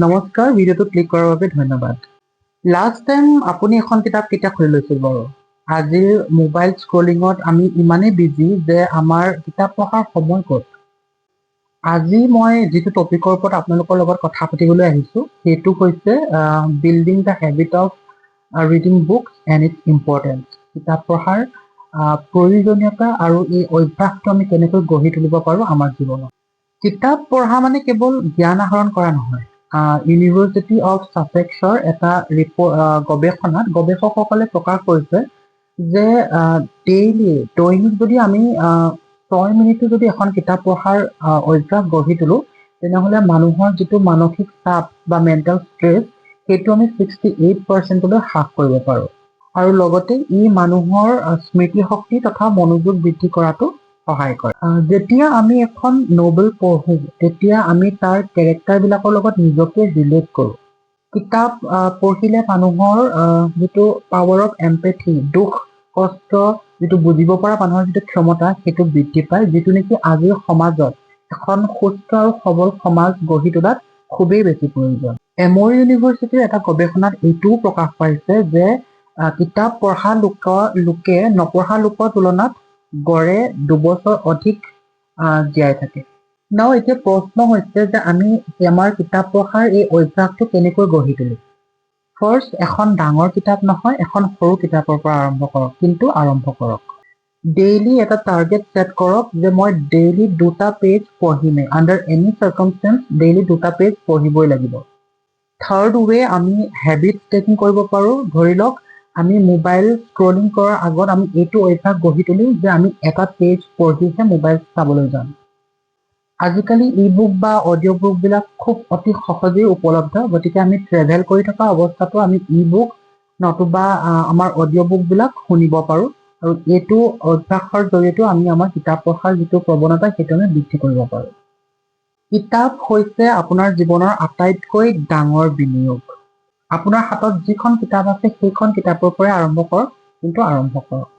নমস্কাৰ, ভিডিঅ'টো ক্লিক কৰাৰ বাবে ধন্যবাদ। লাষ্ট টাইম আপুনি এখন কিতাপ কেতিয়া খুলি লৈছিল বাৰু? আজিৰ মোবাইল স্ক্ৰলিঙত আমি ইমানেই বিজি যে আমাৰ কিতাপ পঢ়াৰ সময় ক'ত? আজি মই যিটো টপিকৰ ওপৰত আপোনালোকৰ লগত কথা পাতিবলৈ আহিছোঁ সেইটো হৈছে building the habit of reading books and its importance. কিতাপ পঢ়াৰ প্ৰয়োজনীয়তা আৰু এই অভ্যাসটো আমি কেনেকৈ গঢ়ি তুলিব পাৰোঁ আমাৰ জীৱনত। কিতাপ পঢ়া মানে কেৱল জ্ঞান আহৰণ কৰা নহয়। ইউনিভাৰ্চিটি অফ ছাছেক্সৰ এটা গৱেষণাত গৱেষকসকলে প্ৰকাশ কৰিছে যে দৈনিক যদি আমি 6 মিনিটো যদি এখন কিতাপ পঢ়াৰ অভ্যাস গঢ়ি তোলো তেনেহ'লে মানুহৰ যিটো মানসিক চাপ বা মেণ্টেল ষ্ট্ৰেছ সেইটো আমি 68% হ্ৰাস কৰিব পাৰোঁ। আৰু লগতে ই মানুহৰ স্মৃতি শক্তি তথা মনোযোগ বৃদ্ধি কৰাটো সহায় কৰে। যেতিয়া আমি এখন নভেল পঢ়োঁ তেতিয়া আমি তাৰ কেৰেক্টাৰবিলাকৰ লগত নিজকে ৰিলেট কৰোঁ। কিতাপ পঢ়িলে মানুহৰ যিটো পাৱাৰ অফ এম্পেথি, দুখ কষ্ট যিটো বুজিব পৰা মানুহৰ যিটো ক্ষমতা সেইটো বৃদ্ধি পায়, যিটো নেকি আজিৰ সমাজত এখন সুস্থ আৰু সবল সমাজ গঢ়ি তোলাত খুবেই বেছি প্ৰয়োজন। এমৰি ইউনিভাৰ্চিটিৰ এটা গৱেষণাত এইটোও প্ৰকাশ পাইছে যে কিতাপ পঢ়া লোকে নপঢ়া লোকৰ তুলনাত গড়ে 2 বছৰ অধিক জীয়াই থাকে। এতিয়া প্ৰশ্ন হৈছে যে আমি আমাৰ কিতাপ পঢ়াৰ এই অভ্যাসটো কেনেকৈ গঢ়ি তুলিম? ফাৰ্ষ্ট, এখন ডাঙৰ কিতাপ নহয়, এখন সৰু কিতাপৰ পৰা আৰম্ভ কৰক, কিন্তু আৰম্ভ কৰক। ডেইলি এটা টাৰ্গেট ছেট কৰক যে মই ডেইলি 2টা পেজ পঢ়িমেই। আণ্ডাৰ এনি চাৰ্কামষ্টেঞ্চ ডেইলি 2টা পেজ পঢ়িবই লাগিব। থাৰ্ড ৱে, আমি হেবিট টেকিং কৰিব পাৰোঁ। ধৰি লওক আমি মোবাইল স্ক্ৰলিং কৰাৰ আগত আমি এইটো অভ্যাস গঢ়ি তুলিম যে আমি এটা পেজ পঢ়িহে মোবাইল চাবলৈ যাম। আজিকালি ই বুক বা অডিঅ' বুকবিলাক খুব অতি সহজেই উপলব্ধ, গতিকে আমি ট্ৰেভেল কৰি থকা অৱস্থাতো আমি ই বুক নতুবা আমাৰ অডিঅ' বুকবিলাক শুনিব পাৰোঁ আৰু এইটো অভ্যাসৰ জৰিয়তেও আমি আমাৰ কিতাপ পঢ়াৰ যিটো প্ৰৱণতা সেইটো আমি বৃদ্ধি কৰিব পাৰোঁ। কিতাপ হৈছে আপোনাৰ জীৱনৰ আটাইতকৈ ডাঙৰ বিনিয়োগ। আপোনাৰ হাতত যিখন কিতাপ আছে সেইখন কিতাপৰ পৰাই আৰম্ভ কৰক, কিন্তু আৰম্ভ কৰক।